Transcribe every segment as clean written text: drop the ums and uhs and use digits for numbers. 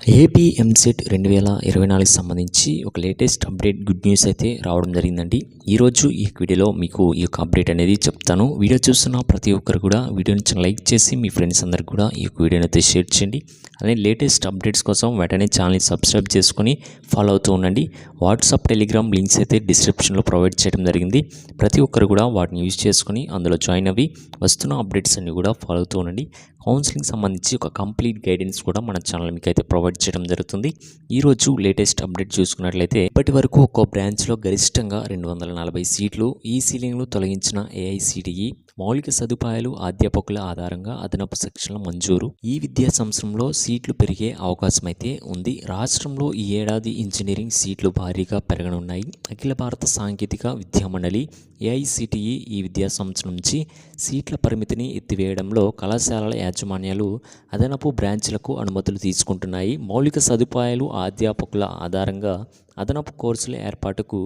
AP EAMCET 2024 సంబంధించి ఒక latest update good news అయితే రావడం జరిగిందండి. ఈరోజు ఈ వీడియోలో మీకు ఈ యొక్క అప్డేట్ అనేది చెప్తాను. వీడియో చూస్తున్న ప్రతి ఒక్కరు కూడా వీడియోని లైక్ చేసి మీ ఫ్రెండ్స్ అందరికి కూడా ఈ యొక్క వీడియోని అయితే షేర్ చేయండి. అలానే లేటెస్ట్ అప్డేట్స్ కోసం వెంటనే ఛానల్ని సబ్స్క్రైబ్ చేసుకొని ఫాలో అవుతూ ఉండండి. వాట్సాప్, టెలిగ్రామ్ లింక్స్ అయితే డిస్క్రిప్షన్లో ప్రొవైడ్ చేయడం జరిగింది. ప్రతి ఒక్కరు కూడా వాటిని యూజ్ చేసుకొని అందులో జాయిన్ అవ్వి వస్తున్న అప్డేట్స్ అన్ని కూడా ఫాలో అవుతూ ఉండండి. కౌన్సిలింగ్ సంబంధించి ఒక కంప్లీట్ గైడెన్స్ కూడా మన ఛానల్ మీకు అయితే ప్రొవైడ్ చేయడం జరుగుతుంది. ఈరోజు లేటెస్ట్ అప్డేట్ చూసుకున్నట్లయితే ఇప్పటి వరకు ఒక్కో బ్రాంచ్లో గరిష్టంగా 240 సీట్లు ఈ సీలింగ్లు తొలగించిన ఏఐసిటిఈ మౌలిక సదుపాయాలు అధ్యాపకుల ఆధారంగా అదనపు సెక్షన్ల మంజూరు. ఈ విద్యా సంవత్సరంలో సీట్లు పెరిగే అవకాశం అయితే ఉంది. రాష్ట్రంలో ఈ ఏడాది ఇంజనీరింగ్ సీట్లు భారీగా పెరగనున్నాయి. అఖిల భారత సాంకేతిక విద్యా మండలి ఏఐసిటిఈ ఈ విద్యా సంవత్సరం నుంచి సీట్ల పరిమితిని ఎత్తివేయడంలో కళాశాలల యాజమాన్యాలు అదనపు బ్రాంచ్లకు అనుమతులు తీసుకుంటున్నాయి. మౌలిక సదుపాయాలు అధ్యాపకుల ఆధారంగా అదనపు కోర్సుల ఏర్పాటుకు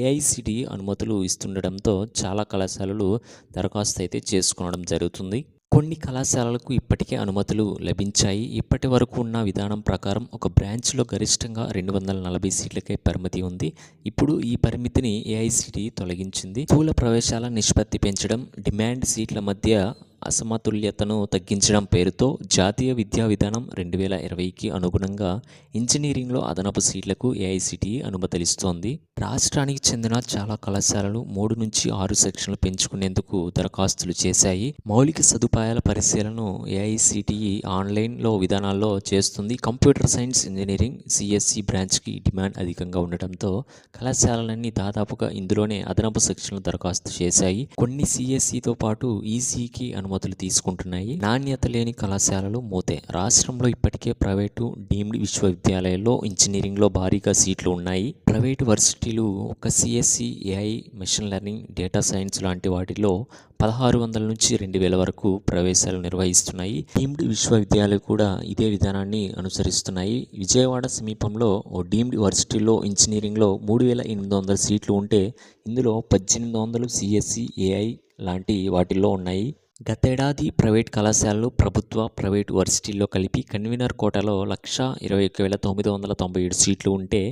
ఏఐసిటిఈ అనుమతులు ఇస్తుండటంతో చాలా కళాశాలలు దరఖాస్తు అయితే చేసుకోవడం జరుగుతుంది. కొన్ని కళాశాలలకు ఇప్పటికే అనుమతులు లభించాయి. ఇప్పటి వరకు ఉన్న విధానం ప్రకారం ఒక బ్రాంచ్లో గరిష్టంగా 240 సీట్లకే పరిమితి ఉంది. ఇప్పుడు ఈ పరిమితిని ఏఐసిటిఈ తొలగించింది. స్థూల ప్రవేశాల నిష్పత్తి పెంచడం, డిమాండ్ సీట్ల మధ్య అసమతుల్యతను తగ్గించడం పేరుతో జాతీయ విద్యా విధానం 2020కి అనుగుణంగా ఇంజనీరింగ్లో అదనపు సీట్లకు ఏఐసిటిఈ అనుమతులిస్తోంది. రాష్ట్రానికి చెందిన చాలా కళాశాలలు 3 నుంచి 6 సెక్షన్లు పెంచుకునేందుకు దరఖాస్తులు చేశాయి. మౌలిక సదుపాయాల పరిశీలనను ఏఐసిటిఈ ఆన్లైన్లో విధానాల్లో చేస్తుంది. కంప్యూటర్ సైన్స్, ఇంజనీరింగ్, సిఎస్సి బ్రాంచ్కి డిమాండ్ అధికంగా ఉండటంతో కళాశాలలన్నీ దాదాపుగా ఇందులోనే అదనపు సెక్షన్లు దరఖాస్తు చేశాయి. కొన్ని సిఎస్సితో పాటు ఈసీకి అనుమతులు తీసుకుంటున్నాయి. నాణ్యత లేని కళాశాలలు మూతే. రాష్ట్రంలో ఇప్పటికే ప్రైవేటు, డీమ్డ్ విశ్వవిద్యాలయాల్లో ఇంజనీరింగ్లో భారీగా సీట్లు ఉన్నాయి. ప్రైవేటు వర్సిటీలు ఒక CSE, AI, machine learning, data science లాంటి వాటిలో 1600 నుంచి 2000 వరకు ప్రవేశాలు నిర్వహిస్తున్నాయి. డీమ్డ్ విశ్వవిద్యాలయాలు కూడా ఇదే విధానాన్ని అనుసరిస్తున్నాయి. విజయవాడ సమీపంలో ఓ డీమ్డ్ వర్సిటీలో ఇంజనీరింగ్లో 3800 సీట్లు ఉంటే ఇందులో 1800 సిఎస్సి, ఏఐ లాంటి వాటిల్లో ఉన్నాయి. గతేడాది ప్రైవేట్ కళాశాలలు, ప్రభుత్వ, ప్రైవేటు వర్సిటీల్లో కలిపి కన్వీనర్ కోటాలో 1,21,997 సీట్లు ఉంటే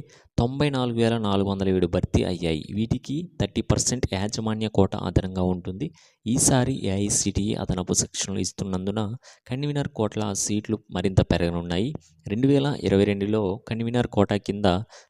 94,407 భర్తీ అయ్యాయి. వీటికి 30% యాజమాన్య కోట అదనంగా ఉంటుంది. ఈసారి ఏఐసిటిఈ అదనపు సెక్షన్లు ఇస్తున్నందున కన్వీనర్ కోట్ల సీట్లు మరింత పెరగనున్నాయి. 2022లో కన్వీనర్ కోటా కింద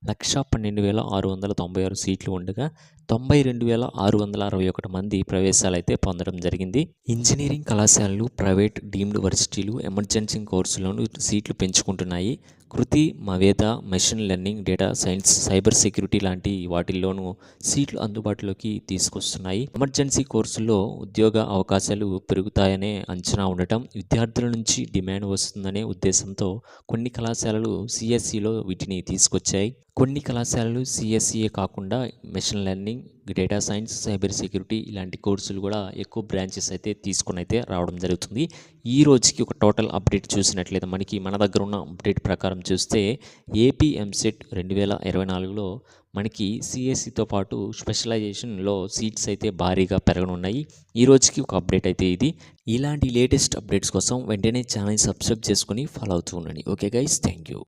112,696 సీట్లు ఉండగా 92,661 మంది ప్రవేశాలైతే పొందడం జరిగింది. ఇంజనీరింగ్ కళాశాలలు, ప్రైవేట్, డీమ్డ్ వర్సిటీలు ఎమర్జెన్సీ కోర్సులను సీట్లు పెంచుకుంటున్నాయి. కృతి, మవేద, machine learning, data science, cyber security లాంటి వాటిల్లోనూ సీట్లు అందుబాటులోకి తీసుకొస్తున్నాయి. ఎమర్జెన్సీ కోర్సుల్లో ఉద్యోగ అవకాశాలు పెరుగుతాయనే అంచనా ఉండటం, విద్యార్థుల నుంచి డిమాండ్ వస్తుందనే ఉద్దేశంతో కొన్ని కళాశాలలు సిఎస్సిలో వీటిని తీసుకొచ్చాయి. కొన్ని కళాశాలలు సిఎస్సియే కాకుండా machine learning, data science, cyber security ఇలాంటి కోర్సులు కూడా ఎక్కువ బ్రాంచెస్ అయితే తీసుకొని అయితే రావడం జరుగుతుంది. ఈ రోజుకి ఒక టోటల్ అప్డేట్ చూసినట్లయితే మన దగ్గర ఉన్న అప్డేట్ ప్రకారం చూస్తే ఏపీ ఎంసెట్ 2024లో మనకి సిఎస్సితో పాటు స్పెషలైజేషన్లో సీట్స్ అయితే భారీగా పెరగనున్నాయి. ఈ రోజుకి ఒక అప్డేట్ అయితే ఇది. ఇలాంటి లేటెస్ట్ అప్డేట్స్ కోసం వెంటనే ఛానల్ సబ్స్క్రైబ్ చేసుకొని ఫాలో అవుతూ ఉండండి. Okay guys, thank you.